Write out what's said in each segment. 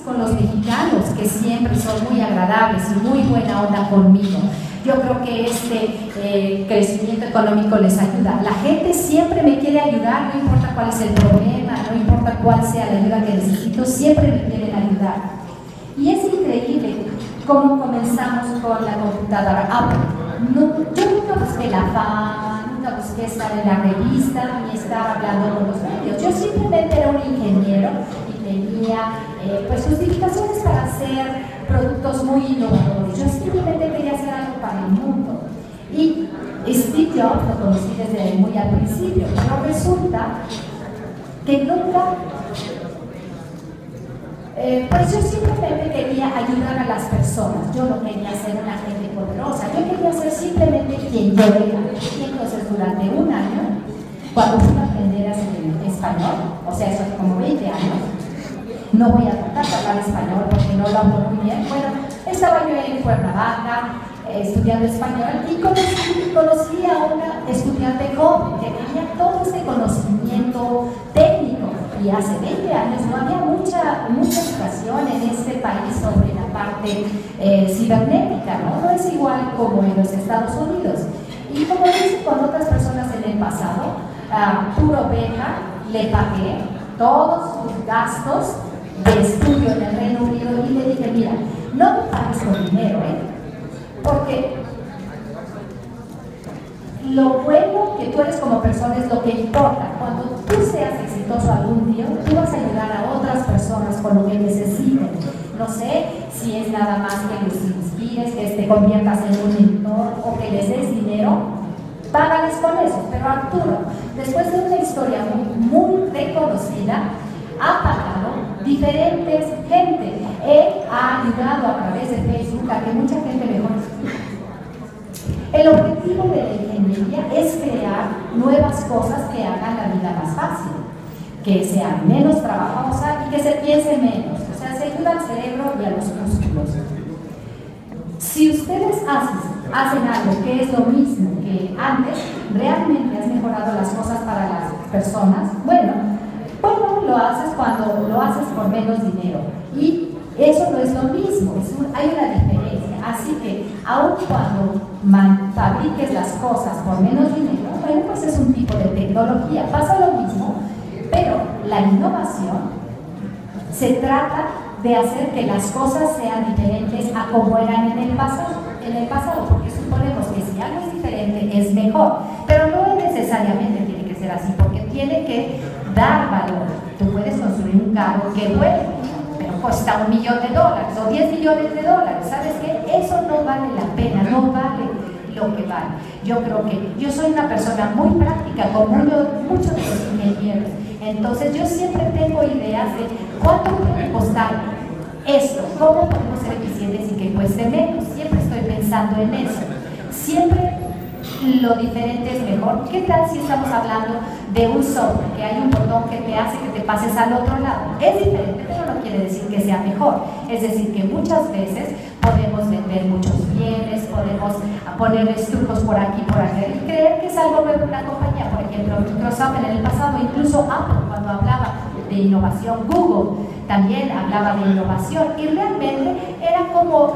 con los mexicanos, que siempre son muy agradables y muy buena onda conmigo. Yo creo que este crecimiento económico les ayuda. La gente siempre me quiere ayudar, no importa cuál es el problema, no importa cuál sea la ayuda que necesito, siempre me quieren ayudar. Y es increíble cómo comenzamos con la computadora Apple. Yo nunca busqué la fama, nunca busqué estar en la revista ni estar hablando con los medios. Yo simplemente era un ingeniero y tenía pues justificaciones para hacer productos muy innovadores. Yo simplemente quería hacer algo para el mundo. Y Steve Jobs lo conocí desde muy al principio, pero resulta que nunca... pues yo simplemente quería ayudar a las personas. Yo no quería ser una gente poderosa, yo quería ser simplemente quien yo era. Y entonces durante un año, cuando fui a aprender a hacer español, o sea, eso hace como 20 años, no voy a tratar de hablar español porque no lo hablo muy bien. Bueno, estaba yo en Cuernavaca estudiando español y conocí a una estudiante joven que tenía todo este conocimiento técnico. Y hace 20 años no había mucha educación en este país sobre la parte cibernética, ¿no? No es igual como en los Estados Unidos. Y como hice con otras personas en el pasado, pura oveja, le pagué todos sus gastos de estudio en el Reino Unido y le dije, mira, no me pagues con dinero, porque lo bueno que tú eres como persona es lo que importa. Cuando tú seas exitoso algún día, tú vas a ayudar a otras personas con lo que necesiten. No sé si es nada más que los inspires, que te conviertas en un mentor o que les des dinero, págales con eso. Pero Arturo, después de una historia muy reconocida, ha pagado diferentes gente. Él ha ayudado a través de Facebook a que mucha gente mejore. El objetivo de la ingeniería es crear nuevas cosas que hagan la vida más fácil, que sea menos trabajosa y que se piense menos. O sea, se ayuda al cerebro y a los músculos. Si ustedes hacen algo que es lo mismo que antes, realmente has mejorado las cosas para las personas, bueno, lo haces cuando lo haces por menos dinero. Y eso no es lo mismo, hay una diferencia. Así que, aun cuando fabriques las cosas por menos dinero, bueno, pues es un tipo de tecnología. Pasa lo mismo, pero la innovación se trata de hacer que las cosas sean diferentes a como eran en el pasado, porque suponemos que si algo es diferente es mejor, pero no necesariamente tiene que ser así, porque tiene que dar valor. Tú puedes construir un carro que vuele, pero cuesta $1 millón o 10 millones de dólares. ¿Sabes qué? Eso no vale la pena, no vale lo que vale. Yo creo que yo soy una persona muy práctica, como muchos de los ingenieros. Entonces yo siempre tengo ideas de cuánto puede costar esto, cómo podemos ser eficientes y que cueste menos. Siempre estoy pensando en eso. Siempre lo diferente es mejor. ¿Qué tal si estamos hablando de un software que hay un botón que te hace que te pases al otro lado? Es diferente, pero no quiere decir que sea mejor. Es decir, que muchas veces podemos vender muchos bienes, podemos ponerles trucos por aquí y por allá y creer que es algo nuevo en una compañía. Por ejemplo, Microsoft en el pasado, incluso Apple, cuando hablaba de innovación, Google también hablaba de innovación, y realmente era como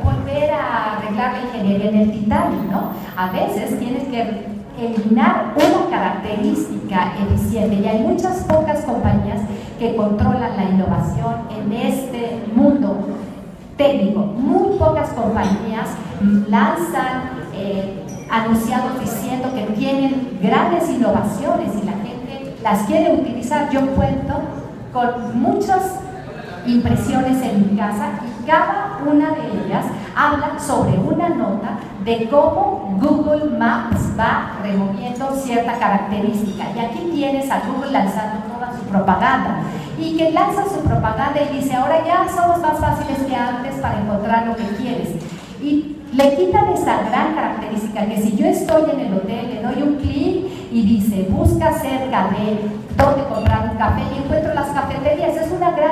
volver a arreglar la ingeniería en el Titanic, ¿no? A veces tienes que eliminar una característica eficiente, y hay muchas pocas compañías que controlan la innovación en este mundo técnico. Muy pocas compañías lanzan anunciados diciendo que tienen grandes innovaciones y la gente las quiere utilizar. Yo cuento con muchas impresiones en mi casa y cada una de ellas habla sobre una nota de cómo Google Maps va removiendo cierta característica. Y aquí tienes a Google lanzando toda su propaganda, y que lanza su propaganda y dice, ahora ya somos más fáciles que antes para encontrar lo que quieres. Y le quitan esa gran característica que si yo estoy en el hotel, le doy un clic y dice, busca cerca de dónde comprar un café y encuentro las cafeterías. Es una gran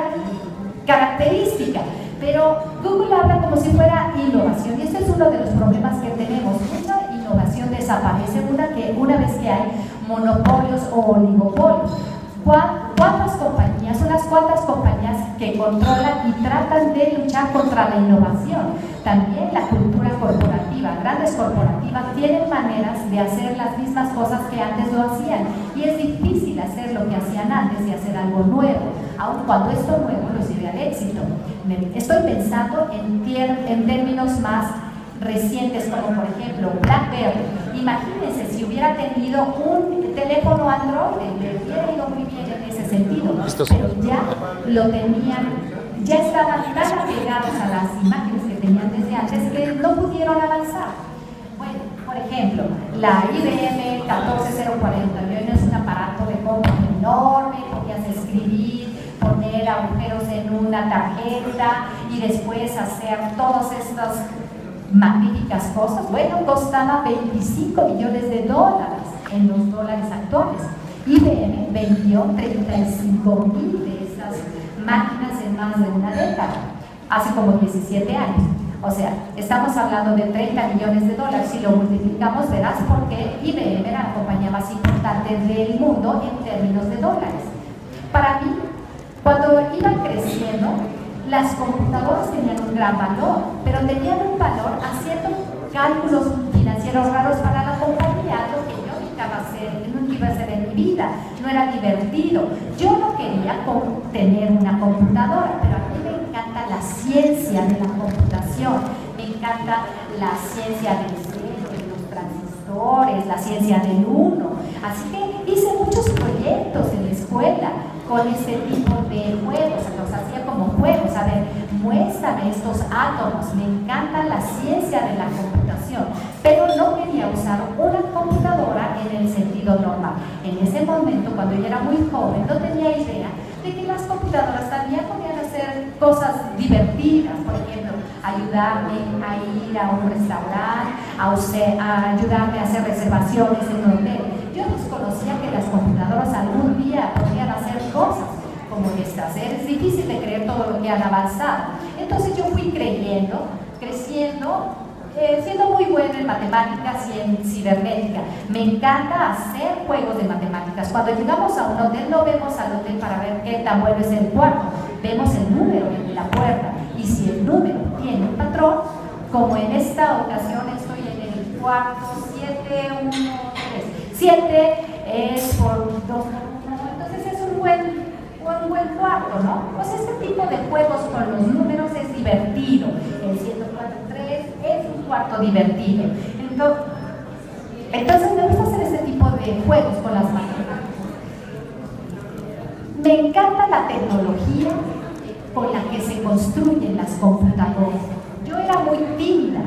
característica, pero Google habla como si fuera innovación, y este es uno de los problemas que tenemos. Mucha innovación desaparece una vez que hay monopolios o oligopolios. ¿Cuántas compañías, unas cuantas compañías que controlan y tratan de luchar contra la innovación. También la cultura corporativa, grandes corporativas tienen maneras de hacer las mismas cosas que antes lo hacían y es difícil hacer lo que hacían antes y hacer algo nuevo, aun cuando esto nuevo los lleve al éxito. Estoy pensando en términos más recientes, como por ejemplo BlackBerry. Imagínense si hubiera tenido un teléfono Android, le hubiera ido muy bien en ese sentido, pero ya lo tenían, ya estaban tan apegados a las imágenes que tenían desde antes que no pudieron avanzar. Bueno, por ejemplo, la IBM 14041 es un aparato de cómputo enorme, podías escribir, poner agujeros en una tarjeta y después hacer todas estas magníficas cosas. Bueno, costaba $25 millones en los dólares actuales. IBM vendió 35,000 de esas máquinas en más de una década, hace como 17 años. O sea, estamos hablando de $30 millones. Si lo multiplicamos, verás por qué IBM era la compañía más importante del mundo en términos de dólares. Para mí, cuando iban creciendo, las computadoras tenían un gran valor, pero tenían un valor haciendo cálculos financieros raros para la compañía, algo que yo nunca iba a hacer en mi vida, no era divertido. Yo no quería tener una computadora, pero a mí me encanta la ciencia de la computación, me encanta la ciencia del cerebro, de los transistores, la ciencia del uno. Así que hice muchos proyectos en la escuela con este tipo de juegos, los hacía como juegos. A ver, muéstrame estos átomos, me encanta la ciencia de la computación, pero no quería usar una computadora en el sentido normal. En ese momento, cuando yo era muy joven, no tenía idea de que las computadoras también podían hacer cosas divertidas, por ejemplo, ayudarme a ir a un restaurante, a ayudarme a hacer reservaciones en un hotel. Yo desconocía que las computadoras algún día podían hacer cosas como estas. Es difícil de creer todo lo que han avanzado. Entonces yo fui creciendo, siendo muy buena en matemáticas y en cibernética. Me encanta hacer juegos de matemáticas. Cuando llegamos a un hotel, no vemos al hotel para ver qué tan bueno es el cuarto, vemos el número en la puerta, y si el número tiene un patrón, como en esta ocasión estoy en el cuarto 713, 7 es por 2 por 1, entonces es un buen cuarto, ¿no? Pues este tipo de juegos con los números es divertido. El 143 es un cuarto divertido. Entonces me gusta hacer este tipo de juegos con las matemáticas. Me encanta la tecnología con la que se construyen las computadoras. Yo era muy tímido,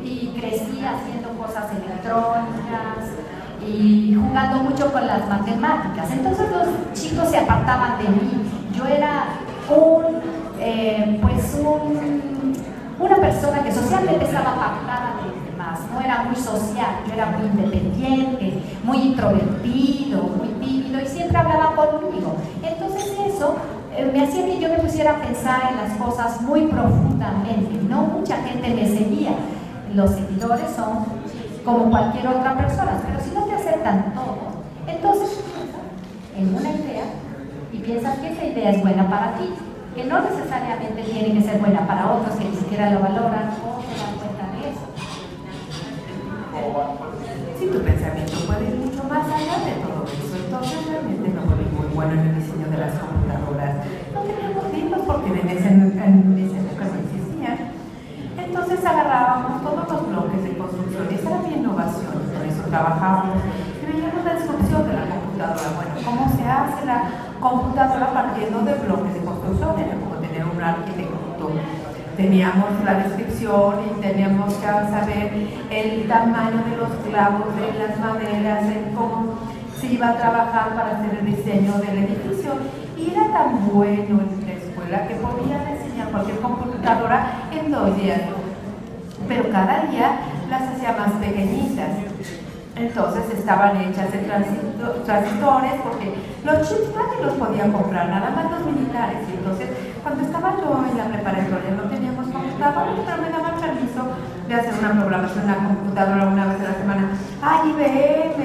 y crecí haciendo cosas electrónicas y jugando mucho con las matemáticas. Entonces los chicos se apartaban de mí. Yo era una persona que socialmente estaba apartada de los demás, no era muy social, yo era muy independiente, muy introvertido, muy tímido y siempre hablaba conmigo. Entonces eso me hacía que yo me pusiera a pensar en las cosas muy profundamente. No mucha gente me seguía. Los seguidores son como cualquier otra persona, pero si no te aceptan todo, entonces piensas en una idea y piensas que esa idea es buena para ti, que no necesariamente tiene que ser buena para otros que ni siquiera lo valoran o se dan cuenta de eso. Si tu pensamiento puede ir mucho más allá de todo eso, entonces realmente no fue muy bueno en el diseño de las computadoras. No teníamos libros porque en esa época no existían. Entonces agarrábamos todos los bloques de construcción, esa era mi innovación, por eso trabajábamos y veíamos la descripción de la computadora. Bueno, ¿cómo se hace la computadora partiendo de bloques de construcción? Era como tener un arquitecto. Teníamos la descripción y teníamos que saber el tamaño de los clavos, de las maderas, de cómo se iba a trabajar para hacer el diseño del edificio. Y era tan bueno en la escuela que podían enseñar cualquier computadora en 2 días, pero cada día las hacía más pequeñitas. Entonces estaban hechas de transistores, porque los chips nadie los podía comprar, nada más los militares. Y entonces, cuando estaba yo en la preparatoria, no teníamos computadoras, pero me daban permiso de hacer una programación en la computadora una vez a la semana. ¡Ay, IBM!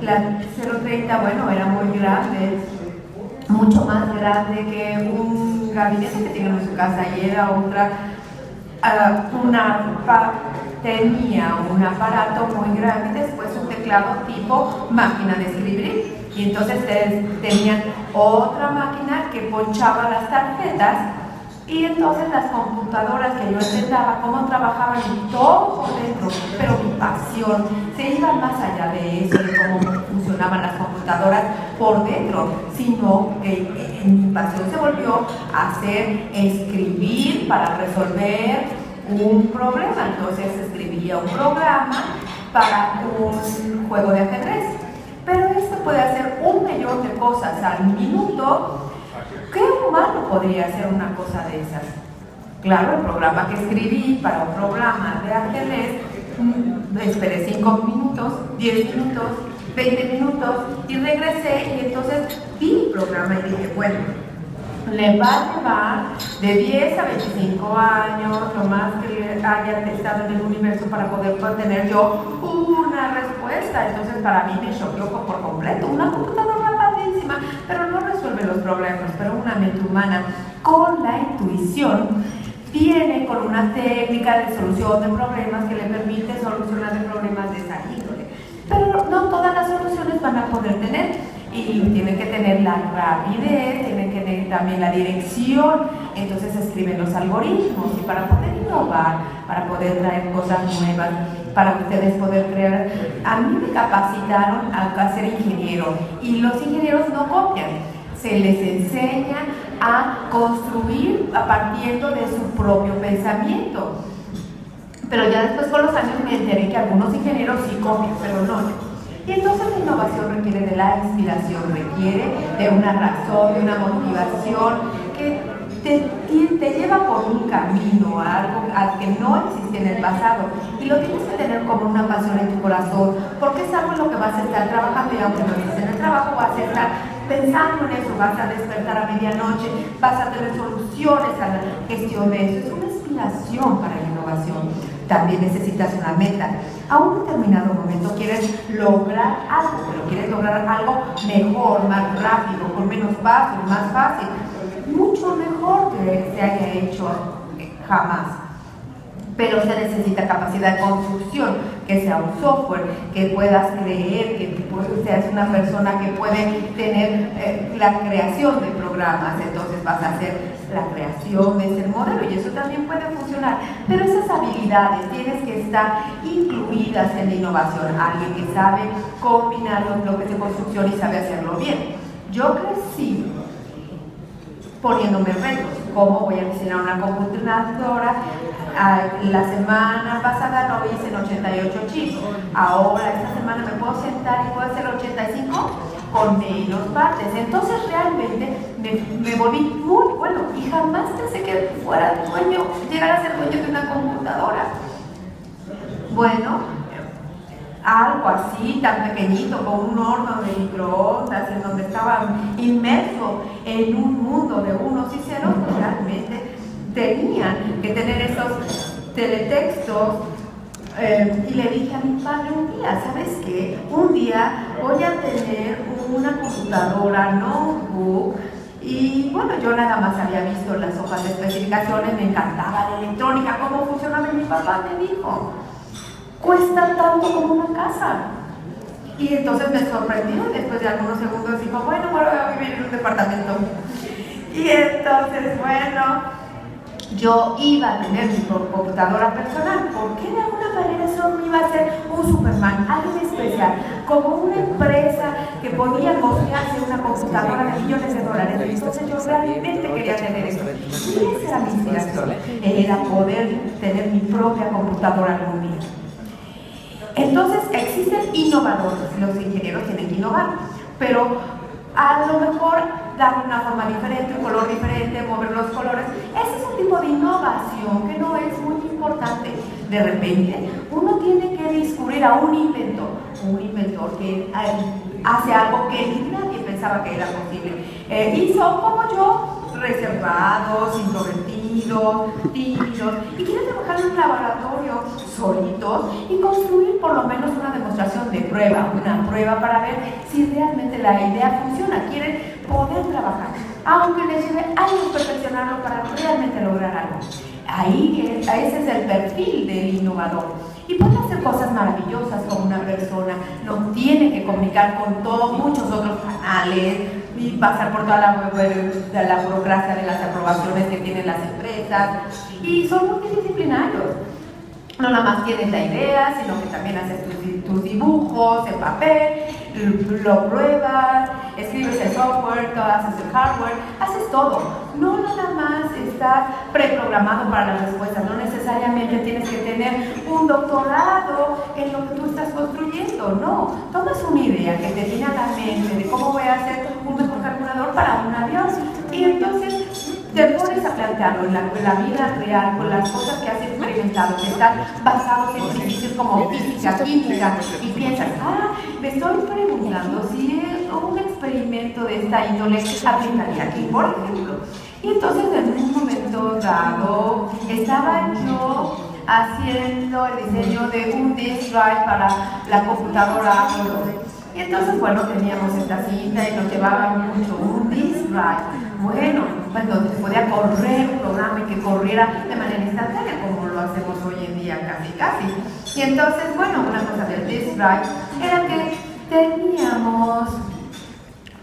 La 030, bueno, era muy grande. mucho más grande que un gabinete que tienen en su casa, y era otra, tenía un aparato muy grande, después un teclado tipo máquina de escribir, y entonces tenían otra máquina que ponchaba las tarjetas, y entonces las computadoras que yo intentaba cómo trabajaban y todo por dentro, pero mi pasión se iba más allá de eso, de cómo funcionaban las computadoras por dentro, sino que mi pasión se volvió a hacer escribir para resolver un problema. Entonces escribía un programa para un juego de ajedrez, pero esto puede hacer un millón de cosas al minuto. ¿Qué humano podría hacer una cosa de esas? Claro, el programa que escribí para un programa de ajedrez, esperé 5 minutos, 10 minutos, 20 minutos y regresé, y entonces vi el programa y dije, bueno, le va a llevar de 10 a 25 años, lo más que haya estado en el universo para poder tener yo una respuesta. Entonces para mí me choqueó por completo. Una computadora padrísima, pero no resuelve los problemas. Pero una mente humana con la intuición viene con una técnica de solución de problemas que le permite solucionar problemas de esa índole. Pero no todas las soluciones van a poder tener. Y tienen que tener la rapidez, tienen que tener también la dirección. Entonces escriben los algoritmos, y para poder innovar, para poder traer cosas nuevas, para ustedes poder crear. A mí me capacitaron a ser ingeniero, y los ingenieros no copian, se les enseña a construir a partir de su propio pensamiento. Pero ya después con los años me enteré que algunos ingenieros sí copian, pero no. Y entonces la innovación requiere de la inspiración, requiere de una razón, de una motivación que te lleva por un camino, algo al que no existe en el pasado, y lo tienes que tener como una pasión en tu corazón, porque es algo en lo que vas a estar trabajando, y aunque no estés en el trabajo, vas a estar pensando en eso, vas a despertar a medianoche, vas a tener soluciones a la gestión de eso. Es una inspiración para la innovación. También necesitas una meta. A un determinado momento quieres lograr algo, pero quieres lograr algo mejor, más rápido, con menos pasos, más fácil, mucho mejor que se haya hecho jamás. Pero se necesita capacidad de construcción, que sea un software, que puedas creer, que seas una persona que puede tener la creación de programas. Entonces vas a hacer la creación de ese modelo, y eso también puede funcionar. Pero esas habilidades tienes que estar incluidas en la innovación. Alguien que sabe combinar los bloques de construcción y sabe hacerlo bien. Yo crecí poniéndome retos. ¿Cómo voy a diseñar una computadora? La semana pasada lo hice en 88 chips. Ahora, esta semana me puedo sentar y puedo hacer 85 con menos partes. Entonces realmente me volví muy bueno, y jamás pensé que fuera dueño, llegar a ser dueño de una computadora. Bueno, algo así tan pequeñito, con un horno de microondas, en donde estaba inmerso en un mundo de unos y ceros, pues realmente tenían que tener esos teletextos. Y le dije a mi padre un día, ¿sabes qué? Un día voy a tener una computadora, notebook. Y bueno, yo nada más había visto las hojas de especificaciones, me encantaba la electrónica, cómo funcionaba, y mi papá me dijo, cuesta tanto como una casa. Y entonces me sorprendió, y después de algunos segundos dijo, bueno, ahora voy a vivir en un departamento. Y entonces, bueno, yo iba a tener mi computadora personal, porque de alguna manera eso me iba a hacer un Superman, alguien especial, como una empresa que podía costearse una computadora de millones de dólares. Entonces yo realmente quería tener eso. Y esa era mi inspiración, era poder tener mi propia computadora algún día. Entonces existen innovadores, los ingenieros tienen que innovar, pero a lo mejor darle una forma diferente, un color diferente, mover los colores. Ese es un tipo de innovación que no es muy importante. De repente uno tiene que descubrir a un inventor que hace algo que nadie pensaba que era posible. Y son como yo, reservados, introvertidos, tímidos, y quieren trabajar en un laboratorio solitos y construir por lo menos una demostración de prueba, una prueba para ver si realmente la idea funciona, quieren poder trabajar, aunque les lleve años perfeccionarlo para realmente lograr algo. Ahí ese es el perfil del innovador. Y puede hacer cosas maravillosas como una persona, no tiene que comunicar con muchos otros canales y pasar por toda la burocracia de las aprobaciones que tienen las empresas. Y son multidisciplinarios. No nada más tienes la idea, sino que también haces tus dibujos en papel, lo pruebas, escribes el software, haces el hardware, haces todo. No nada más estás preprogramado para las respuestas, no necesariamente tienes que tener un doctorado en lo que tú estás construyendo, no. Tomas una idea que te viene a la mente de cómo voy a hacer un mejor calculador para un avión y entonces te pones a plantearlo en la vida real, con las cosas que has experimentado, que están basados en principios como física, química, y piensas, me estoy preguntando si un experimento de esta índole aplicaría aquí, por ejemplo. Y entonces en un momento dado estaba yo haciendo el diseño de un disk drive para la computadora Apple. Y entonces, bueno, teníamos esta cinta y nos llevaba mucho un disk drive. Bueno, pues donde se podía correr un programa y que corriera de manera instantánea, como lo hacemos hoy en día casi. Y entonces, bueno, una cosa del disk drive era que teníamos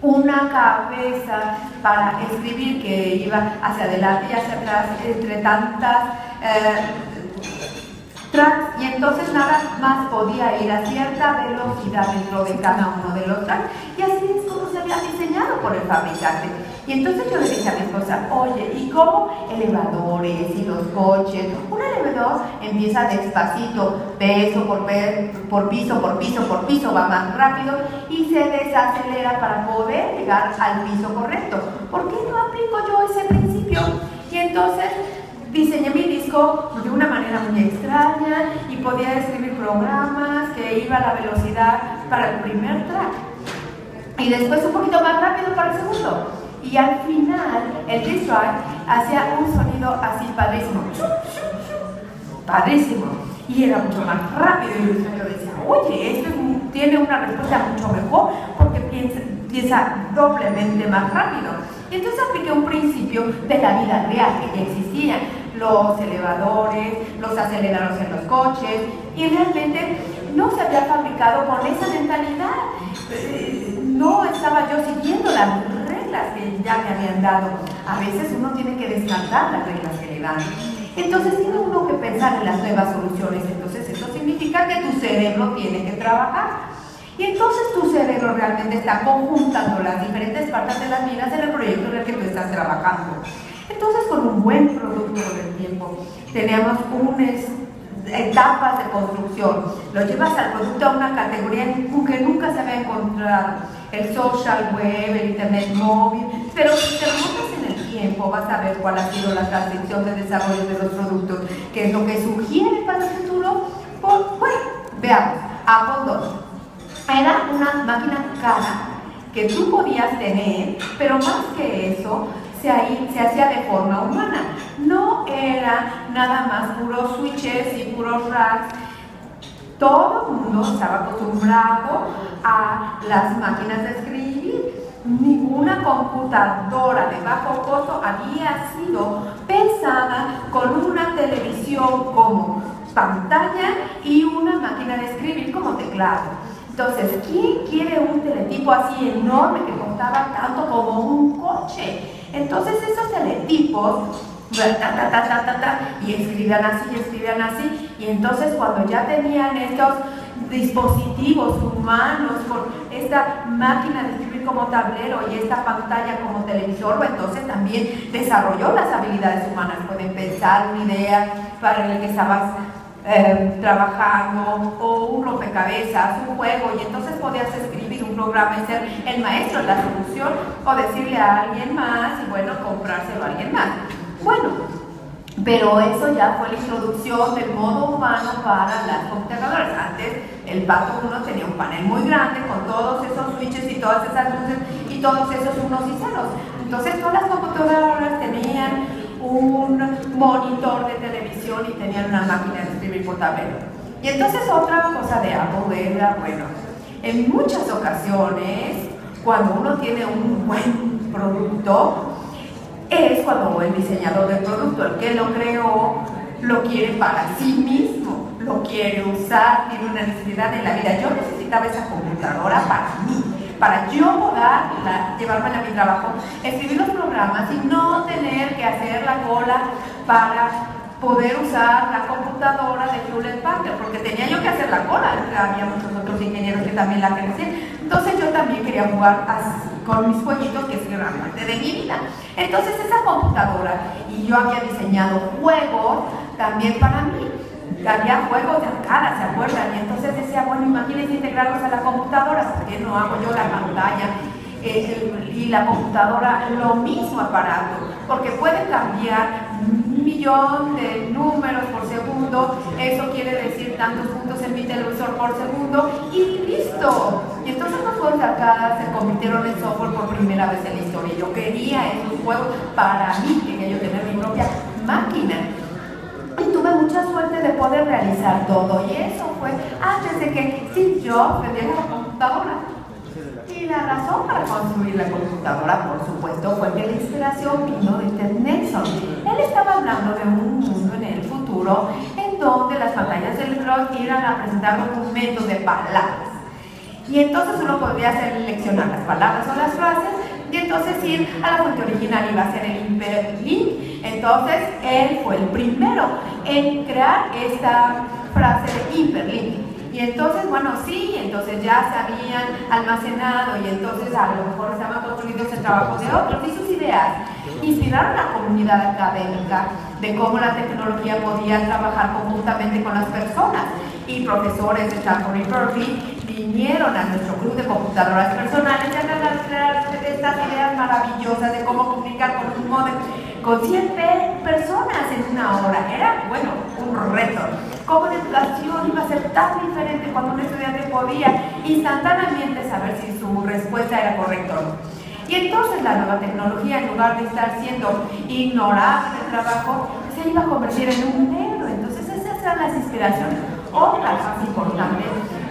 una cabeza para escribir que iba hacia adelante y hacia atrás entre tantas tracks, y entonces nada más podía ir a cierta velocidad dentro de cada uno de los tracks, y así es como se había diseñado por el fabricante. Y entonces yo le dije a mi esposa, oye, ¿y cómo elevadores y los coches? Un elevador empieza despacito, por piso, va más rápido y se desacelera para poder llegar al piso correcto. ¿Por qué no aplico yo ese principio? Y entonces diseñé mi disco de una manera muy extraña y podía escribir programas que iba a la velocidad para el primer track y después un poquito más rápido para el segundo. Y al final, el disk drive hacía un sonido así padrísimo, y era mucho más rápido. Y yo decía, oye, esto tiene una respuesta mucho mejor porque piensa doblemente más rápido. Y entonces apliqué un principio de la vida real que ya existía, los elevadores, los aceleradores en los coches, y realmente no se había fabricado con esa mentalidad. No estaba yo siguiendo las reglas que ya me habían dado. A veces uno tiene que descartar las reglas que le dan. Entonces tiene uno que pensar en las nuevas soluciones. Entonces eso significa que tu cerebro tiene que trabajar. Y entonces tu cerebro realmente está conjuntando las diferentes partes de las vidas en el proyecto en el que tú estás trabajando. Entonces, con un buen producto con el tiempo, tenemos etapas de construcción. Lo llevas al producto a una categoría que nunca se había encontrado, el social web, el internet móvil, pero si te remontas en el tiempo vas a ver cuál ha sido la transición de desarrollo de los productos, que es lo que sugiere para el futuro. Bueno, veamos, Apple II era una máquina cara que tú podías tener, pero más que eso, se hacía de forma humana. No era nada más puros switches y puros racks. Todo el mundo estaba acostumbrado a las máquinas de escribir. Ninguna computadora de bajo costo había sido pensada con una televisión como pantalla y una máquina de escribir como teclado. Entonces, ¿quién quiere un teletipo así enorme que costaba tanto como un coche? Entonces esos teletipos y escribían así, y entonces cuando ya tenían estos dispositivos humanos con esta máquina de escribir como tablero y esta pantalla como televisor, entonces también desarrolló las habilidades humanas. Pueden pensar una idea para el que estabas trabajando, o un rompecabezas, un juego, y entonces podías escribir un programa y ser el maestro de la solución, o decirle a alguien más y bueno, comprárselo a alguien más. Bueno, pero eso ya fue la introducción del modo humano para las computadoras. Antes el Pato 1 tenía un panel muy grande con todos esos switches y todas esas luces y todos esos unos y ceros. Entonces todas las computadoras tenían un monitor de televisión y tenían una máquina de escribir por tablero. Y entonces otra cosa de Apple era, bueno, en muchas ocasiones cuando uno tiene un buen producto, es cuando el diseñador del producto, el que lo creó, lo quiere para sí mismo, lo quiere usar, tiene una necesidad en la vida. Yo necesitaba esa computadora para mí, para yo poder llevármela a mi trabajo, escribir los programas y no tener que hacer la cola para poder usar la computadora de Hewlett Packard, porque tenía yo que hacer la cola, había muchos otros ingenieros que también la querían. Entonces yo también quería jugar así, con mis jueguitos, que es gran parte de mi vida. Entonces esa computadora, y yo había diseñado juegos también para mí, había juegos de arcada, ¿se acuerdan? Y entonces decía, bueno, imagínense integrarlos a la computadora, ¿por qué no hago yo la pantalla? Y la computadora, lo mismo aparato, porque puede cambiar 1.000.000 de números por segundo, eso quiere decir tantos puntos en mi televisor por segundo, y listo. Y entonces los juegos de arcada se convirtieron en software por primera vez en la historia. Yo quería esos juegos para mí, quería yo tener mi propia máquina. Y tuve mucha suerte de poder realizar todo, y eso fue antes de que Steve Jobs vendiera la computadora. Y la razón para construir la computadora, por supuesto, fue que la inspiración vino de Ted Nelson. Él estaba hablando de un mundo en el futuro en donde las pantallas del reloj iban a presentar documentos de palabras. Y entonces uno podría seleccionar las palabras o las frases, y entonces ir a la fuente original, iba a ser el hyperlink. Entonces él fue el primero en crear esta frase de hyperlink. Y entonces, bueno, sí, entonces ya se habían almacenado, y entonces a lo mejor estaban construidos el trabajo de otros, y sus ideas inspiraron a la comunidad académica de cómo la tecnología podía trabajar conjuntamente con las personas. Y profesores de Stanford y Berkeley vinieron a nuestro club de computadoras personales y a crear estas ideas maravillosas de cómo comunicar con un módem con 100 personas en una hora. Era, bueno, un reto. Cómo la educación iba a ser tan diferente cuando un estudiante podía instantáneamente saber si su respuesta era correcta o no. Y entonces la nueva tecnología, en lugar de estar siendo ignorada en el trabajo, se iba a convertir en un negro. Entonces esas eran las inspiraciones. Otra más importante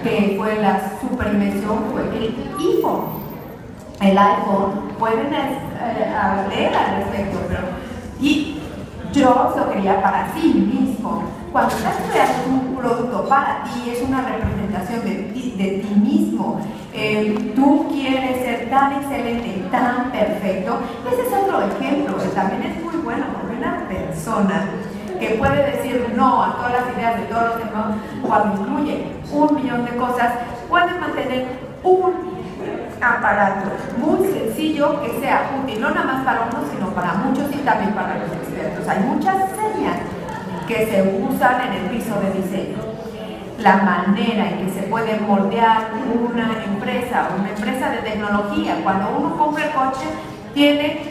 que fue la superinvención fue el iPhone. El iPhone, pueden leer al respecto, pero y Jobs lo quería para sí mismo. Cuando estás creando un producto para ti, es una representación de ti mismo. Tú quieres ser tan excelente y tan perfecto. Ese es otro ejemplo, que también es muy bueno, porque una persona que puede decir no a todas las ideas de todos los demás, cuando incluye 1.000.000 de cosas, puede mantener un aparato muy sencillo que sea útil, no nada más para uno, sino para muchos y también para los expertos. Hay muchas señas que se usan en el piso de diseño. La manera en que se puede moldear una empresa de tecnología. Cuando uno compra el coche, tiene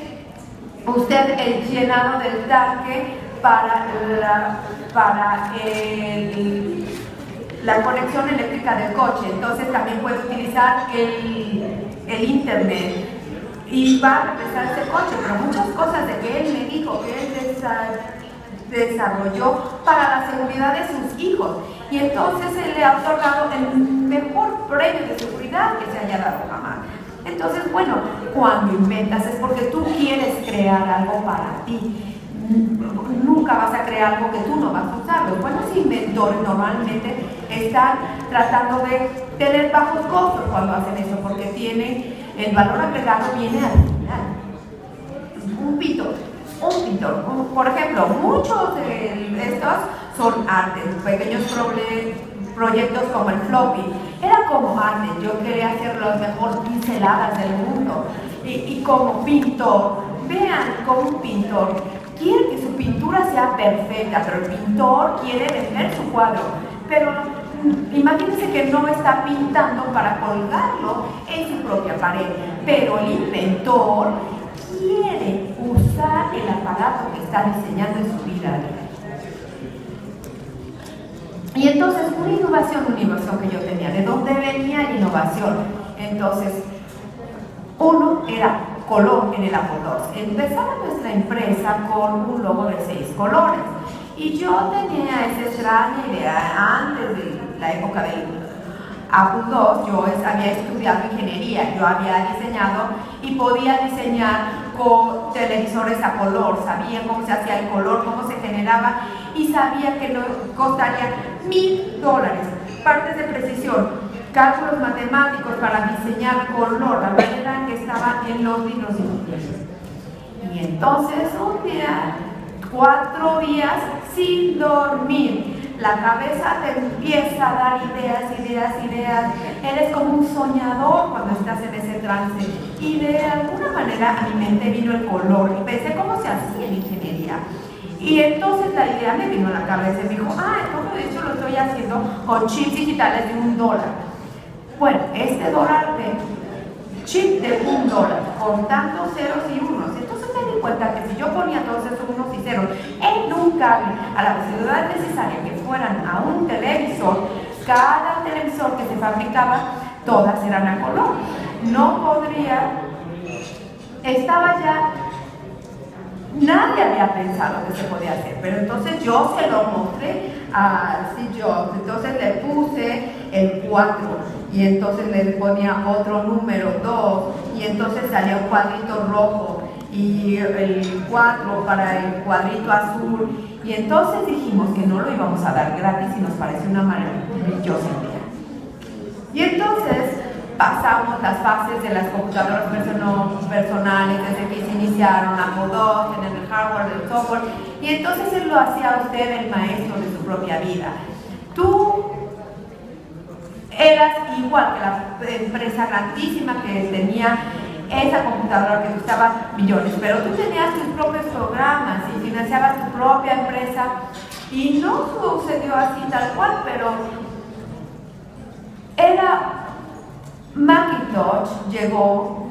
usted el llenado del tanque para la conexión eléctrica del coche. Entonces también puede utilizar el internet y va a empezar ese coche, pero muchas cosas de que él me dijo que él desarrolló para la seguridad de sus hijos, y entonces él le ha otorgado el mejor premio de seguridad que se haya dado jamás. Entonces, bueno, cuando inventas es porque tú quieres crear algo para ti. Nunca vas a crear algo que tú no vas a usar. Los buenos inventores normalmente están tratando de tener bajos costos cuando hacen eso, porque tienen el valor agregado, viene al final. Un pintor, por ejemplo, muchos de estos son artes, pequeños proyectos como el floppy. Era como arte, yo quería hacer las mejores pinceladas del mundo. Y como pintor, vean, como un pintor quiere que su pintura sea perfecta, pero el pintor quiere vender su cuadro. Pero imagínense que no está pintando para colgarlo en su propia pared, pero el inventor quiere usar el aparato que está diseñando en su vida. Y entonces una innovación que yo tenía, ¿de dónde venía la innovación? Entonces, uno era color en el Apple II. Empezaba nuestra empresa con un logo de 6 colores. Y yo tenía esa extraña idea antes de la época del Apple II, yo había estudiado ingeniería, yo había diseñado y podía diseñar con televisores a color, sabía cómo se hacía el color, cómo se generaba y sabía que no costaría $1000, partes de precisión, cálculos matemáticos para diseñar color, la manera en que estaba en los libros de ingeniería. Y entonces un día, 4 días sin dormir, la cabeza te empieza a dar ideas, eres como un soñador cuando estás en ese trance y de alguna manera a mi mente vino el color y pensé cómo se hacía en ingeniería y entonces la idea me vino a la cabeza y me dijo, todo esto lo estoy haciendo con chips digitales de $1. Bueno, este dólar de chip de $1 con tantos ceros y unos, entonces me di cuenta que si yo ponía todos esos unos y ceros en un cable a la velocidad necesaria que fueran a un televisor, cada televisor que se fabricaba, todas eran a color. No podría, estaba ya, nadie había pensado que se podía hacer, pero entonces yo se lo mostré a Steve Jobs, entonces le puse el 4 y entonces le ponía otro número 2 y entonces salía un cuadrito rojo y el 4 para el cuadrito azul y entonces dijimos que no lo íbamos a dar gratis y nos pareció una maravillosa idea. Y entonces pasamos las fases de las computadoras personales desde que se iniciaron, Apple II, tener el hardware, el software y entonces él lo hacía usted el maestro de su propia vida. Tú eras igual que la empresa grandísima que tenía esa computadora que costaba millones, pero tú tenías tus propios programas y financiabas tu propia empresa y no sucedió así tal cual, pero Macintosh llegó,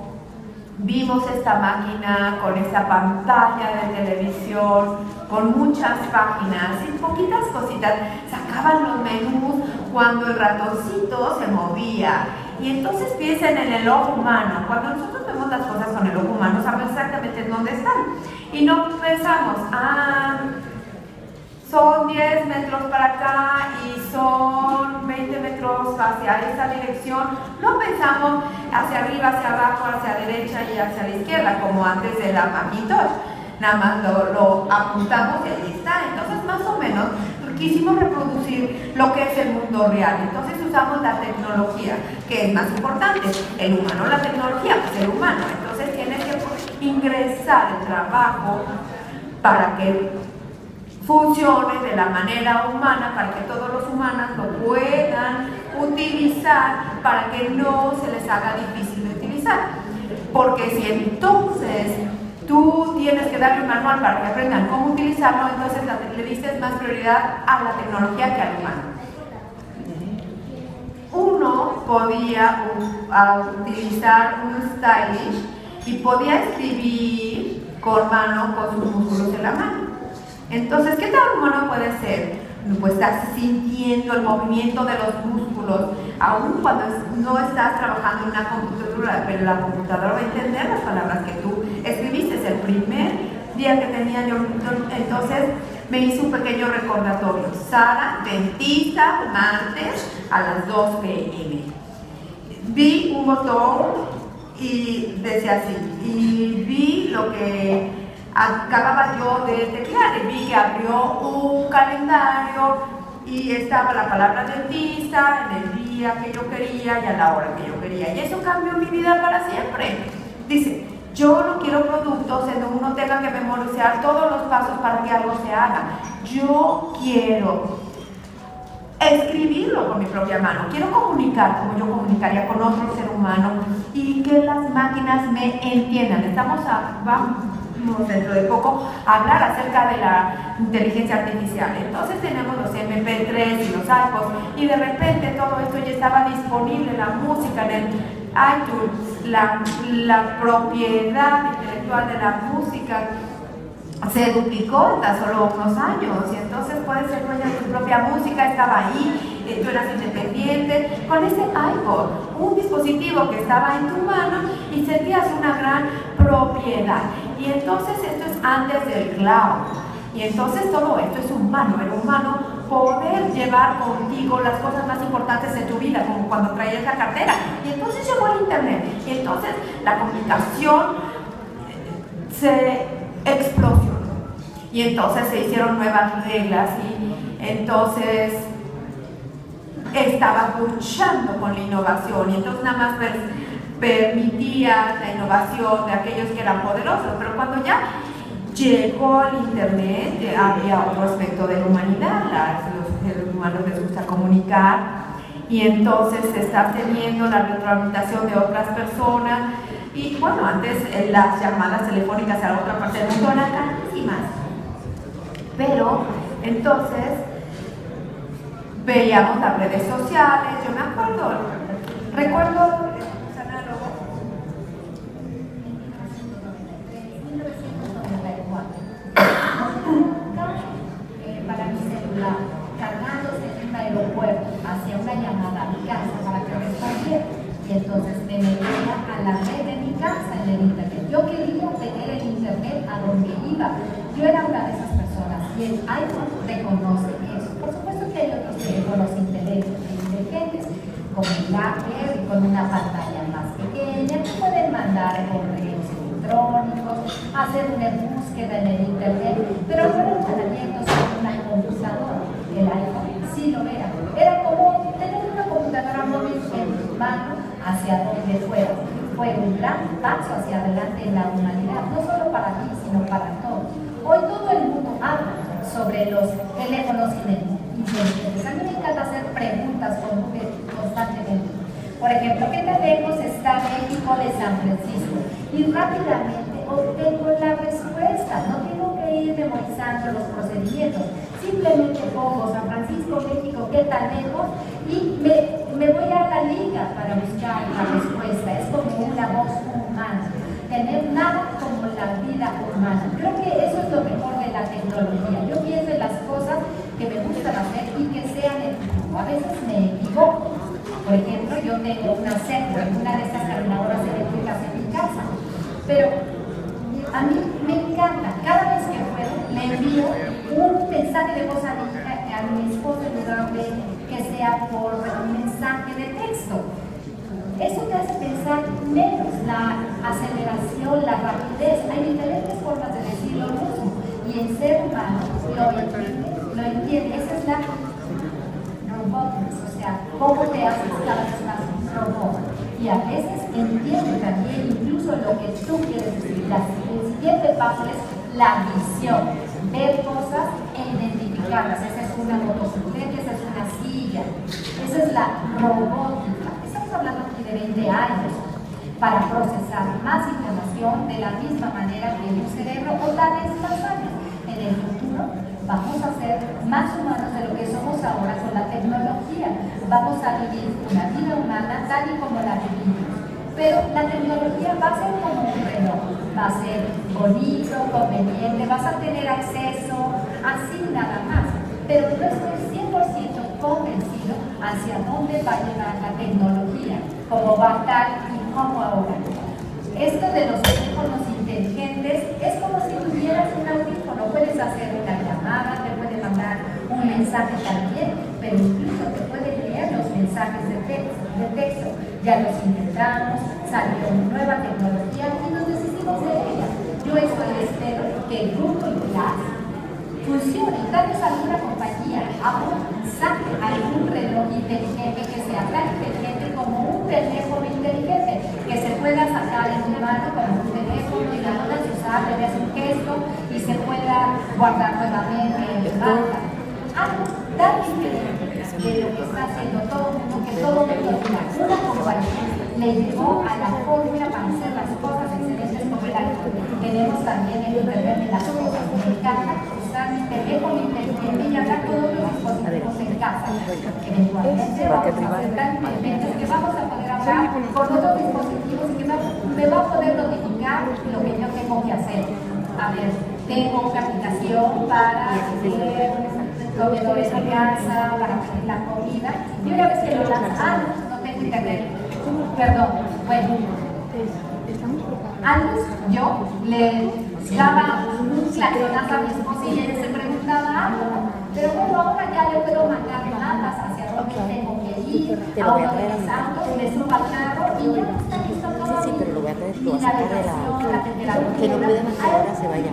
vimos esta máquina con esta pantalla de televisión, con muchas páginas y poquitas cositas, sacaban los menús cuando el ratoncito se movía. Y entonces piensen en el ojo humano, cuando nosotros vemos las cosas con el ojo humano, sabemos exactamente dónde están. Y no pensamos, son 10 metros para acá y son 20 metros hacia esta dirección. No pensamos hacia arriba, hacia abajo, hacia la derecha y hacia la izquierda, como antes de la Macintosh. Nada más lo apuntamos y ahí está. Entonces, más o menos, quisimos reproducir lo que es el mundo real. Entonces usamos la tecnología, que es más importante, el humano, la tecnología, pues el humano. Entonces tienes que ingresar el trabajo para que funcione de la manera humana, para que todos los humanos lo puedan utilizar, para que no se les haga difícil de utilizar. Porque si entonces tú tienes que darle un manual para que aprendan cómo utilizarlo, entonces le diste más prioridad a la tecnología que al humano. Uno podía utilizar un stylish y podía escribir con mano, con sus músculos en la mano. Entonces, ¿qué tan humano puede ser? Pues estás sintiendo el movimiento de los músculos, aun cuando no estás trabajando en una computadora, pero la computadora va a entender las palabras que tú escribiste. El primer día que tenía yo, entonces me hizo un pequeño recordatorio. Sara, dentista, martes a las 2 p.m. Vi un botón y decía así, y vi lo que acababa yo de teclear y vi que abrió un calendario y estaba la palabra dentista en el día que yo quería y a la hora que yo quería. Y eso cambió mi vida para siempre. Dice, yo no quiero productos en donde uno tenga que memorizar todos los pasos para que algo se haga. Yo quiero escribirlo con mi propia mano. Quiero comunicar como yo comunicaría con otro ser humano y que las máquinas me entiendan. Vamos dentro de poco a hablar acerca de la inteligencia artificial. Entonces tenemos los MP3 y los iPods y de repente todo esto ya estaba disponible, la música en el iTunes, la propiedad intelectual de la música se duplicó en tan solo unos años y entonces puedes ser dueña de tu propia música, estaba ahí, tú eras independiente con este iPod, un dispositivo que estaba en tu mano y sentías una gran propiedad. Y entonces esto es antes del cloud y entonces todo esto es humano, el humano poder llevar contigo las cosas más importantes de tu vida, como cuando traías la cartera. Y entonces llegó el internet, y entonces la comunicación se explosionó. Y entonces se hicieron nuevas reglas, y entonces estaba luchando con la innovación, y entonces nada más permitía la innovación de aquellos que eran poderosos. Pero cuando ya llegó el internet, había otro aspecto de la humanidad. Los seres humanos les gusta comunicar, y entonces se está teniendo la retroalimentación de otras personas. Y bueno, antes las llamadas telefónicas a la otra parte del mundo eran carísimas, pero entonces veíamos las redes sociales. Yo me recuerdo para mi celular, cargándose en un aeropuerto, hacía una llamada a mi casa para que respondiera, y entonces me metía a la red de mi casa en el internet. Yo quería tener el internet a donde iba. Yo era una de esas personas, y el iPhone reconoce eso. Por supuesto que hay otros teléfonos inteligentes, como el BlackBerry, con una pantalla más pequeña, que pueden mandar correos electrónicos, hacer una búsqueda en el internet, pero no eran tan abiertos como una computadora. El iPhone sí lo era. Era como tener una computadora móvil en tu mano hacia donde fuera. Fue un gran paso hacia adelante en la humanidad, no solo para mí, sino para todos. Hoy todo el mundo habla sobre los teléfonos inteligentes. A mí me encanta hacer preguntas constantemente. Por ejemplo, ¿qué tan lejos está México de San Francisco? Y rápidamente obtengo la respuesta. No tengo que ir memorizando los procedimientos. Simplemente pongo San Francisco, México, ¿qué tan lejos? Y me voy a la liga para buscar la respuesta. Es como una voz humana. Tener nada como la vida humana. Creo que eso es lo mejor de la tecnología. Yo pienso en las cosas que me gustan hacer y que sean efectivas. A veces me equivoco. Por ejemplo, yo tengo una Segway, una de esas caminadoras eléctricas en mi casa. Pero a mí me encanta. Cada vez que puedo, le envío un mensaje de voz a mi esposo en lugar de que sea por un mensaje de texto. Eso te hace pensar menos la aceleración, la rapidez. Hay diferentes formas de decir lo mismo, y el ser humano lo entiende. Esa es la robotness, o sea, cómo te haces cada vez más robot. Y a veces entiende también incluso lo que tú quieres decir. El siguiente paso es la visión, ver cosas e identificarlas. Esa es una motocicleta, esa es una silla, esa es la robótica. Estamos hablando aquí de 20 años para procesar más información de la misma manera que un cerebro, o tal vez más años. En el futuro vamos a ser más humanos de lo que somos ahora con la tecnología. Vamos a vivir una vida humana tal y como la vivimos. Pero la tecnología va a ser como un reloj, va a ser bonito, conveniente, vas a tener acceso, así nada más. Pero no estoy 100% convencido hacia dónde va a llegar la tecnología, cómo va a estar y cómo ahora. Esto de los teléfonos inteligentes es como si tuvieras un audífono. Puedes hacer una llamada, te puede mandar un mensaje también, pero incluso te puede leer los mensajes de texto. Ya los intentamos, salió nueva tecnología y nos deshicimos de ella. Yo estoy espero que Google Glass funcione. Tal vez alguna compañía saque algún reloj inteligente que sea tan inteligente como un teléfono inteligente, que se pueda sacar en tu mano como un teléfono y la puedas usar, le des un gesto y se pueda guardar nuevamente en tu banca. Algo tan diferente de lo que está haciendo todo el mundo, que todo el mundo diga, una compañía le llegó a la fórmula para hacer las cosas excelentes como el iPhone. Tenemos también el internet de las cosas. Me encanta usar mi teléfono inteligente y hablar con otros dispositivos en casa. Eventualmente vamos a ser tan inteligentes que vamos a poder hablar con otros dispositivos y que me va a poder notificar lo que yo tengo que hacer. A ver, tengo una aplicación para hacer comedores de casa, para hacer la comida, y una vez que lo lanzan, no tengo internet. Perdón, bueno. Antes yo le daba un claxonazo a mi esposa y él se preguntaba algo. Pero bueno, ahora ya le puedo mandar mapas hacia dónde tengo que ir, a uno de los autos, me subo al carro y ya está listo todo. Sí, pero lo voy a sacar de la... temperatura, que no puede más que ahora se vaya.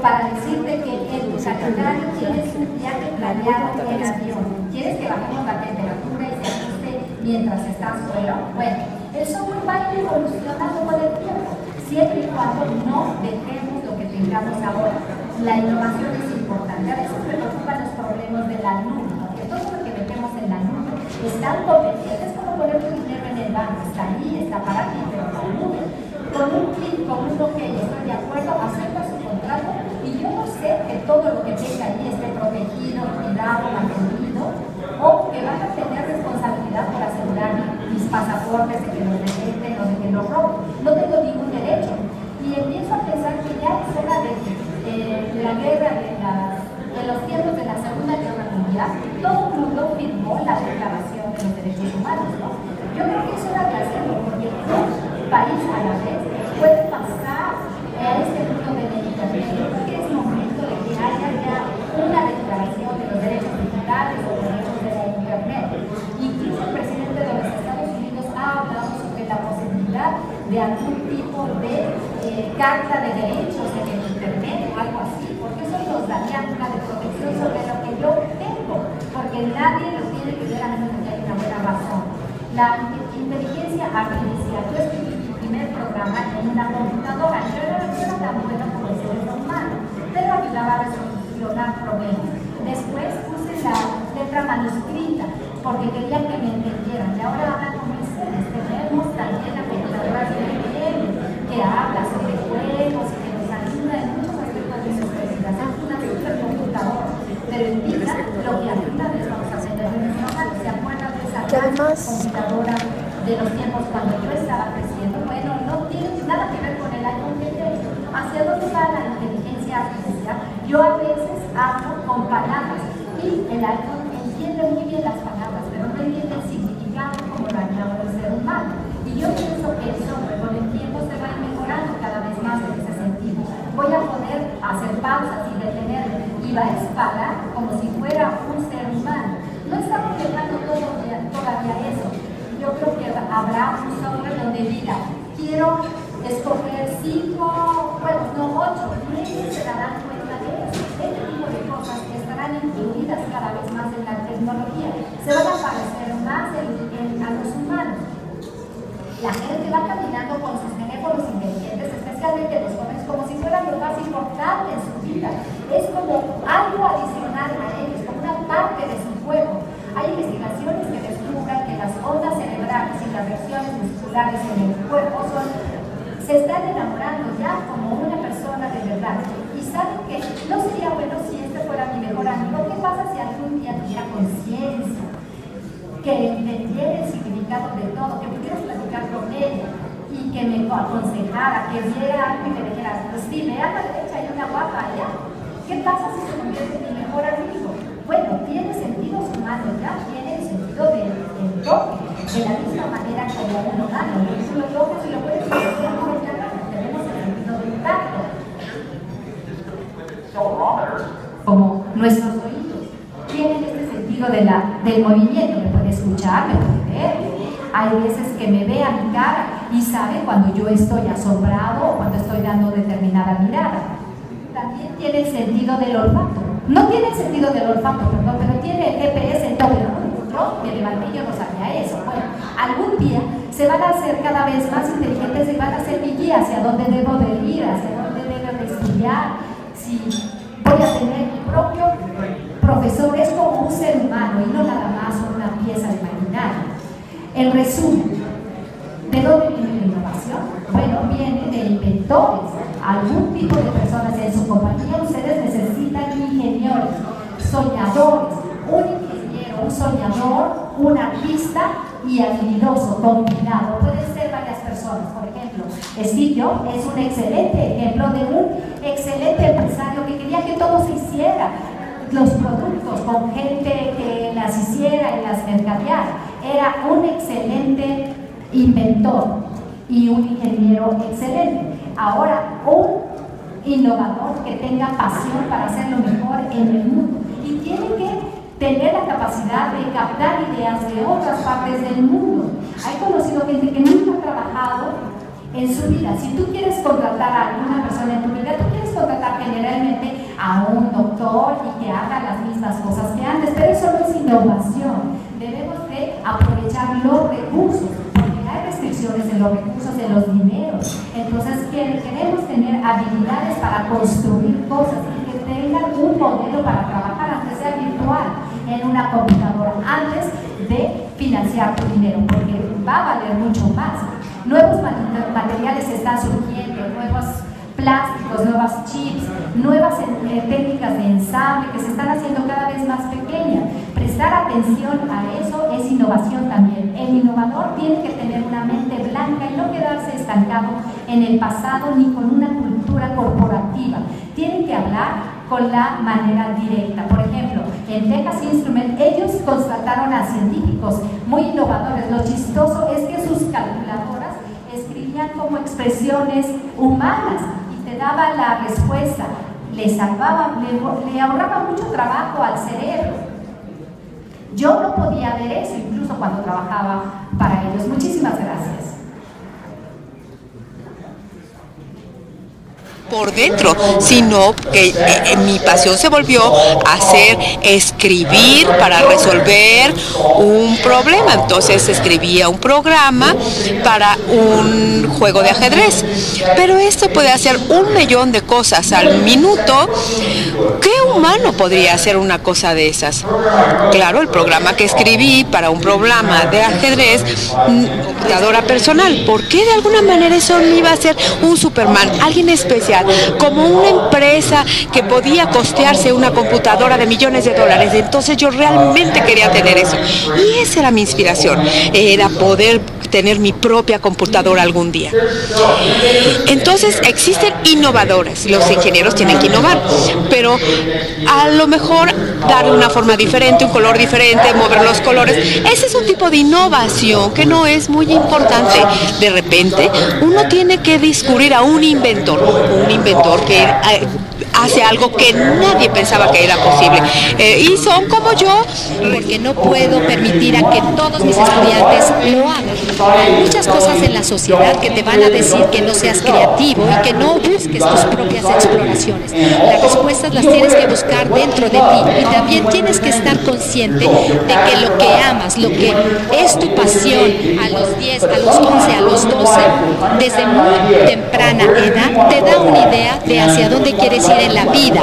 Para decirte que en tu calendario tienes un viaje planeado en avión. ¿Quieres que bajemos la temperatura y se ajuste mientras estás fuera? Bueno, el software va a ir evolucionando con el tiempo, siempre y cuando no dejemos lo que tengamos ahora. La innovación es importante. A veces me preocupan los problemas de la nube, porque todo lo que metemos en la nube es tan conveniente, es como poner tu dinero en el banco, está ahí, está para ti, pero la nube, con un clic, con un ok, estoy de acuerdo, acepta su contrato y yo no sé que todo lo que tenga ahí esté protegido, cuidado, mantenido, o que van a tener responsabilidad por asegurar mis pasaportes de que los detecten o de que los roben. No tengo ningún derecho. Y empiezo a pensar que ya es hora de la guerra de los tiempos de la Segunda Guerra Mundial, todo el mundo firmó la Declaración de los Derechos Humanos, ¿no? Yo creo que es hora de hacerlo, porque un país a la vez puede pasar a este punto de meditación. Yo creo que es momento de que haya ya una declaración de los derechos digitales o derechos de la Internet. Incluso el presidente de los Estados Unidos ha hablado sobre la posibilidad de algún tipo de carta de derechos en el Internet o algo así, porque eso nos daría una de protección sobre lo que yo tengo, porque nadie lo tiene que ver a menos que haya una buena razón. La inteligencia artificial, yo escribí mi primer programa en una computadora, yo no era tan buena como el cerebro humano, pero ayudaba a solucionar problemas. Después puse la letra manuscrita, porque querían que me entendieran, y ahora hablan con ustedes. Tenemos también la computadora de IBM, que habla sobre juegos y que nos ayuda en muchos aspectos de nuestra investigación. Es una supercomputadora, pero entienda lo que alguna vez vamos a aprender de nuestro hogar. ¿Se acuerdan de esa computadora de los tiempos cuando yo estaba creciendo? Bueno, no tiene nada que ver con el iPhone que tengo. ¿Hacia dónde va la inteligencia artificial? Yo a veces hablo con palabras y el iPhone entiende muy bien las palabras, pero no entiende el significado como lo haríamos el ser humano. Y yo pienso que el software con el tiempo se va a ir mejorando cada vez más en ese sentido. Voy a poder hacer pausas y detenerme y va a disparar como si fuera un ser humano. No estamos llegando todavía a eso. Yo creo que habrá un software donde diga, quiero escoger 5, bueno, no 8, y ellos se darán cuenta de eso. Este tipo de cosas estarán incluidas cada vez más en la tecnología. Se van a parecer más a los humanos. La gente va caminando con sus teléfonos inteligentes, especialmente los jóvenes, como si fueran lo más importante en su vida. Es como algo adicional a ellos, como una parte de su juego. Hay investigaciones que descubren que las ondas cerebrales y las reacciones musculares en el cuerpo se están enamorando ya como una persona de verdad. Y saben que no sería bueno si este fuera mi mejor amigo. ¿Qué pasa si algún día tuviera conciencia? Que entendiera el significado de todo, que pudieras platicar con ella y que me aconsejara, que viera algo y me dijera, pues sí, ve a la derecha, hay una guapa allá. ¿Qué pasa si se convierte en mi mejor amigo? Bueno, tiene sentidos humanos ya, tiene el sentido del toque, de la misma manera como un humano. Tú lo tocas y lo puedes hacer como ya tenemos el sentido del tacto. Como nuestros oídos tienen este sentido del movimiento, me puede escuchar, me puede ver. Hay veces que me ve a mi cara y sabe cuando yo estoy asombrado o cuando estoy dando determinada mirada. También tiene el sentido del olfato. No tiene el sentido del olfato, perdón, pero tiene el GPS en todo. Yo me levanté y yo no sabía eso. Bueno, algún día se van a hacer cada vez más inteligentes y van a ser mi guía hacia dónde debo de ir, hacia dónde debo de estudiar, si voy a tener mi propio profesor. Es como un ser humano y no nada más una pieza de maquinaria. En resumen, ¿de dónde viene la innovación? Bueno, viene de inventores, algún tipo de personas en su compañía. Ustedes necesitan ingenieros, soñadores, un ingeniero, un soñador, un artista y habilidoso, combinado. Pueden ser varias personas. Por ejemplo, Steve Jobs es un excelente ejemplo de un excelente empresario que quería que todo se hiciera, los productos con gente que las hiciera y las mercadeara. Era un excelente inventor y un ingeniero excelente. Ahora, un innovador que tenga pasión para hacer lo mejor en el mundo. Y tiene que tener la capacidad de captar ideas de otras partes del mundo. He conocido gente que nunca ha trabajado en su vida. Si tú quieres contratar a alguna persona en tu vida, tú quieres contratar generalmente a un doctor y que haga las mismas cosas que antes, pero eso no es innovación. Debemos de aprovechar los recursos, porque hay restricciones en los recursos, en los dineros. Entonces queremos tener habilidades para construir cosas y que tengan un modelo para trabajar, aunque sea virtual, en una computadora, antes de financiar tu dinero, porque va a valer mucho más. Nuevos materiales están surgiendo, nuevos plásticos, nuevas chips, nuevas técnicas de ensamble que se están haciendo cada vez más pequeñas. Prestar atención a eso es innovación también. El innovador tiene que tener una mente blanca y no quedarse estancado en el pasado ni con una cultura corporativa. Tienen que hablar con la manera directa. Por ejemplo, en Texas Instruments, ellos contrataron a científicos muy innovadores. Lo chistoso es que sus calculadoras escribían como expresiones humanas y te daba la respuesta. Le salvaba, le ahorraba mucho trabajo al cerebro. Yo no podía ver eso, incluso cuando trabajaba para ellos. Muchísimas gracias. Por dentro, sino que mi pasión se volvió a hacer escribir para resolver un problema. Entonces escribía un programa para un juego de ajedrez, pero esto puede hacer 1.000.000 de cosas al minuto. ¿Qué humano podría hacer una cosa de esas? Claro, el programa que escribí para un programa de ajedrez, computadora personal, ¿por qué de alguna manera eso me iba a hacer un Superman, alguien especial? Como una empresa que podía costearse una computadora de millones de dólares. Entonces yo realmente quería tener eso. Y esa era mi inspiración, era poder tener mi propia computadora algún día. Entonces existen innovadores, los ingenieros tienen que innovar, pero a lo mejor darle una forma diferente, un color diferente, mover los colores. Ese es un tipo de innovación que no es muy importante. De repente uno tiene que descubrir a un inventor que hace algo que nadie pensaba que era posible. Y son como yo, porque no puedo permitir a que todos mis estudiantes lo hagan. Hay muchas cosas en la sociedad que te van a decir que no seas creativo y que no busques tus propias exploraciones. Las respuestas las tienes que buscar dentro de ti, y también tienes que estar consciente de que lo que amas, lo que es tu pasión a los 10, a los 11, a los 12, desde muy temprana edad, te da una idea de hacia dónde quieres ir en la vida,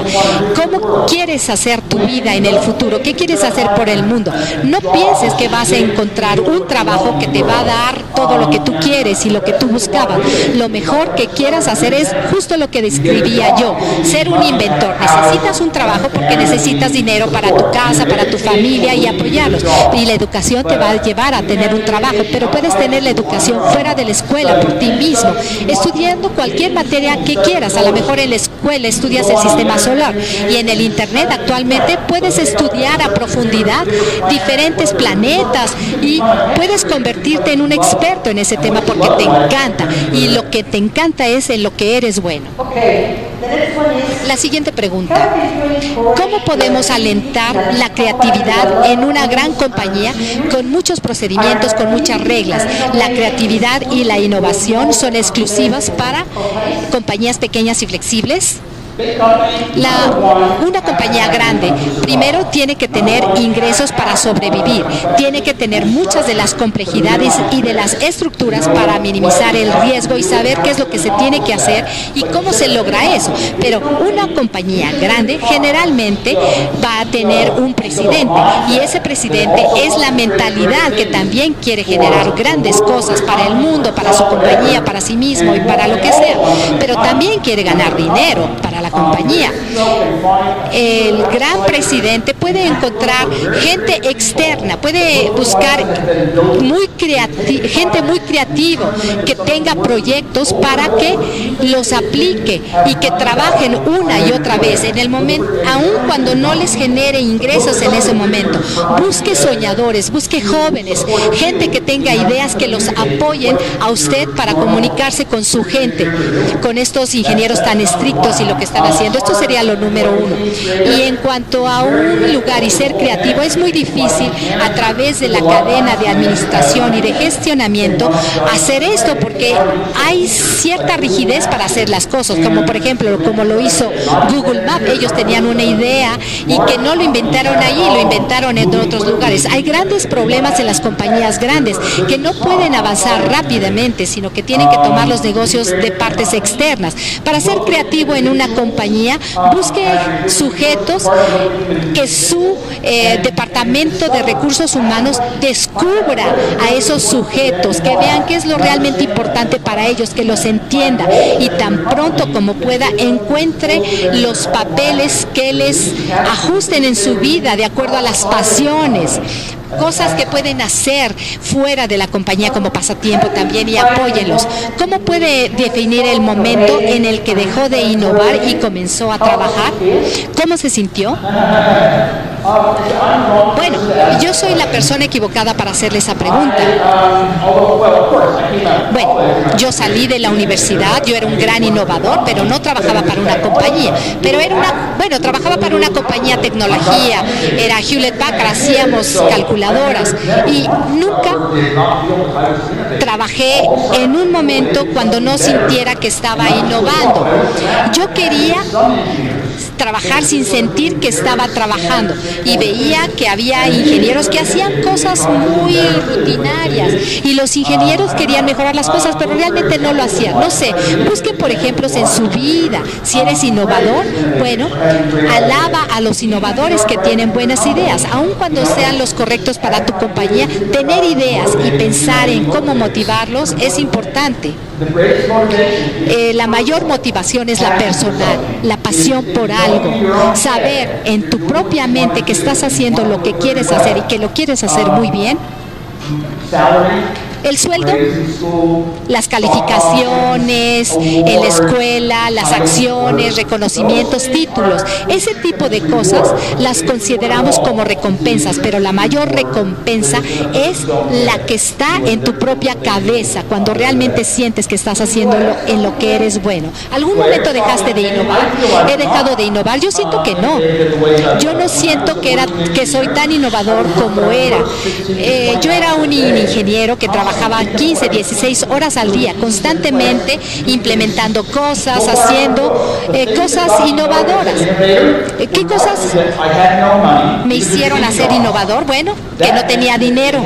cómo quieres hacer tu vida en el futuro, qué quieres hacer por el mundo. No pienses que vas a encontrar un trabajo que te va a dar todo lo que tú quieres y lo que tú buscabas. Lo mejor que quieras hacer es justo lo que describía yo, ser un inventor. Necesitas un trabajo porque necesitas dinero para tu casa, para tu familia y apoyarlos. Y la educación te va a llevar a tener un trabajo, pero puedes tener la educación fuera de la escuela por ti mismo, estudiando cualquier materia que quieras. A lo mejor en la escuela estudias el sistema solar y en el internet actualmente puedes estudiar a profundidad diferentes planetas y puedes convertirte en un experto en ese tema porque te encanta, y lo que te encanta es en lo que eres bueno. La siguiente pregunta: ¿cómo podemos alentar la creatividad en una gran compañía con muchos procedimientos, con muchas reglas? La creatividad y la innovación son exclusivas para compañías pequeñas y flexibles. Una compañía grande primero tiene que tener ingresos para sobrevivir, tiene que tener muchas de las complejidades y de las estructuras para minimizar el riesgo y saber qué es lo que se tiene que hacer y cómo se logra eso. Pero una compañía grande generalmente va a tener un presidente, y ese presidente es la mentalidad que también quiere generar grandes cosas para el mundo, para su compañía, para sí mismo y para lo que sea, pero también quiere ganar dinero para la compañía. El gran presidente puede encontrar gente externa, puede buscar gente muy creativa que tenga proyectos para que los aplique y que trabajen una y otra vez en el momento, aun cuando no les genere ingresos en ese momento. Busque soñadores, busque jóvenes, gente que tenga ideas que los apoyen a usted para comunicarse con su gente, con estos ingenieros tan estrictos y lo que están haciendo. Esto sería lo número uno. Y en cuanto a un lugar y ser creativo, es muy difícil a través de la cadena de administración y de gestionamiento hacer esto, porque hay cierta rigidez para hacer las cosas, como por ejemplo, como lo hizo Google Maps. Ellos tenían una idea y que no lo inventaron allí, lo inventaron en otros lugares. Hay grandes problemas en las compañías grandes que no pueden avanzar rápidamente, sino que tienen que tomar los negocios de partes externas. Para ser creativo en una compañía, busque sujetos que su departamento de recursos humanos descubra a esos sujetos, que vean qué es lo realmente importante para ellos, que los entienda y tan pronto como pueda encuentre los papeles que les ajusten en su vida de acuerdo a las pasiones, cosas que pueden hacer fuera de la compañía como pasatiempo también, y apóyenlos. ¿Cómo puede definir el momento en el que dejó de innovar y comenzó a trabajar? ¿Cómo se sintió? Bueno, yo soy la persona equivocada para hacerle esa pregunta. Bueno, yo salí de la universidad, yo era un gran innovador, pero no trabajaba para una compañía. Pero trabajaba para una compañía de tecnología, era Hewlett Packard, hacíamos calculadoras y nunca trabajé en un momento cuando no sintiera que estaba innovando. Yo quería trabajar sin sentir que estaba trabajando, y veía que había ingenieros que hacían cosas muy rutinarias y los ingenieros querían mejorar las cosas, pero realmente no lo hacían. No sé, busquen por ejemplos en su vida. Si eres innovador, bueno, alaba a los innovadores que tienen buenas ideas, aun cuando sean los correctos para tu compañía. Tener ideas y pensar en cómo motivarlos es importante. La mayor motivación es la personal, la pasión por algo, saber en tu propia mente que estás haciendo lo que quieres hacer y que lo quieres hacer muy bien. El sueldo, las calificaciones en la escuela, las acciones, reconocimientos, títulos, ese tipo de cosas las consideramos como recompensas, pero la mayor recompensa es la que está en tu propia cabeza, cuando realmente sientes que estás haciéndolo en lo que eres bueno. ¿Algún momento dejaste de innovar? ¿He dejado de innovar? Yo siento que no. Yo no siento que soy tan innovador como era. Yo era un ingeniero que trabajaba 15, 16 horas al día, constantemente implementando cosas, haciendo cosas innovadoras. ¿Qué cosas me hicieron hacer innovador? Bueno, que no tenía dinero,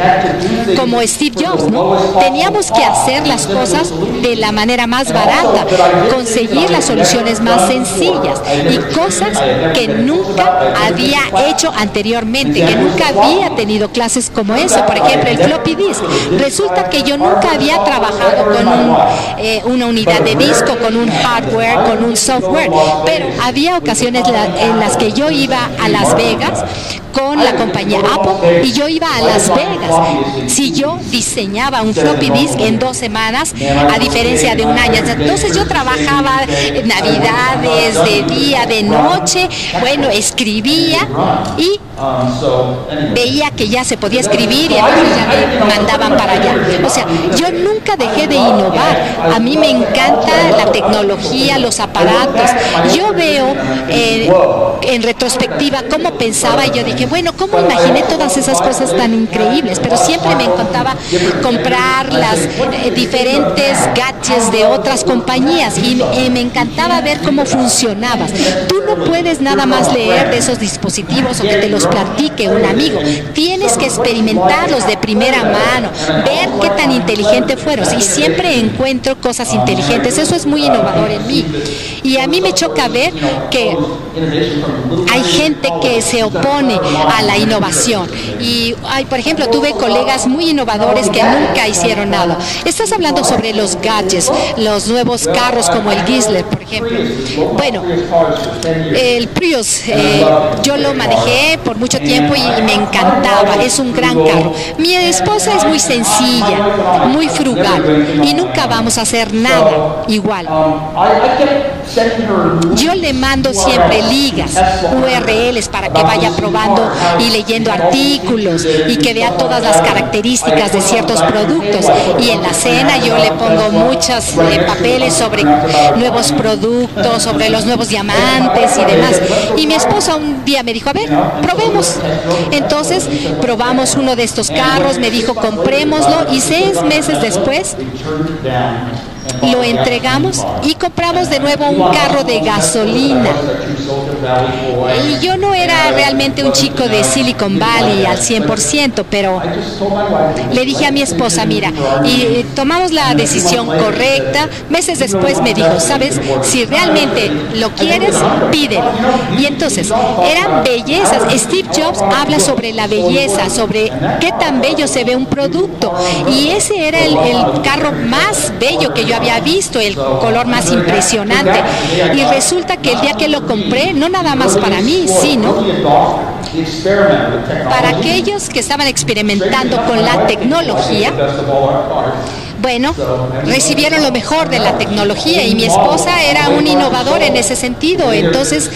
como Steve Jobs, ¿no? Teníamos que hacer las cosas de la manera más barata, conseguir las soluciones más sencillas y cosas que nunca había hecho anteriormente, que nunca había tenido clases como eso. Por ejemplo, el floppy disk. Resulta que yo nunca había trabajado con una unidad de disco, con un hardware, con un software, pero había ocasiones en las que yo iba a Las Vegas con la compañía Apple y yo iba a Las Vegas. Si yo diseñaba un floppy disk en 2 semanas, a diferencia de un año, entonces yo trabajaba navidades, de día, de noche, bueno, escribía y veía que ya se podía escribir y entonces ya me mandaban para allá. O sea, yo nunca dejé de innovar. A mí me encanta la tecnología, los aparatos. Yo veo en retrospectiva cómo pensaba y yo dije, bueno, ¿cómo imaginé todas esas cosas tan increíbles? Pero siempre me encantaba comprar las diferentes gadgets de otras compañías y me encantaba ver cómo funcionabas. Tú no puedes nada más leer de esos dispositivos o que te los platique un amigo. Tienes que experimentarlos de primera mano, ver qué tan inteligente fueron. Y siempre encuentro cosas inteligentes. Eso es muy innovador en mí. Y a mí me choca ver que hay gente que se opone a la innovación. Y, por ejemplo, tuve colegas muy innovadores que nunca hicieron nada. Estás hablando sobre los gadgets, los nuevos carros como el Chrysler, por ejemplo. Bueno, el Prius, yo lo manejé por mucho tiempo y me encantaba. Es un gran carro. Mi esposa es muy sencilla, muy frugal y nunca vamos a hacer nada igual. Yo le mando siempre ligas, URLs para que vaya probando y leyendo artículos y que vea todas las características de ciertos productos. Y en la cena yo le pongo muchos papeles sobre nuevos productos, sobre los nuevos diamantes y demás. Y mi esposa un día me dijo, a ver, probemos. Entonces probamos uno de estos carros, me dijo, comprémoslo, y 6 meses después lo entregamos y compramos de nuevo un carro de gasolina. Y yo no era realmente un chico de Silicon Valley al 100%, pero le dije a mi esposa, mira, y tomamos la decisión correcta. Meses después me dijo, ¿sabes? Si realmente lo quieres, pídelo. Y entonces, eran bellezas. Steve Jobs habla sobre la belleza, sobre qué tan bello se ve un producto. Y ese era el carro más bello que yo había visto, el color más impresionante. Y resulta que el día que lo compré, no nada más para mí, sino para aquellos que estaban experimentando con la tecnología. Bueno, recibieron lo mejor de la tecnología y mi esposa era un innovador en ese sentido. Entonces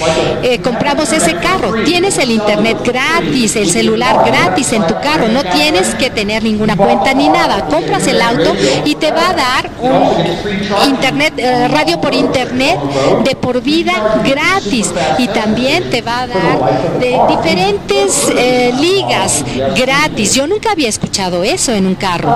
compramos ese carro. Tienes el internet gratis, el celular gratis en tu carro. No tienes que tener ninguna cuenta ni nada. Compras el auto y te va a dar un internet, radio por internet de por vida gratis. Y también te va a dar de diferentes ligas gratis. Yo nunca había escuchado eso en un carro.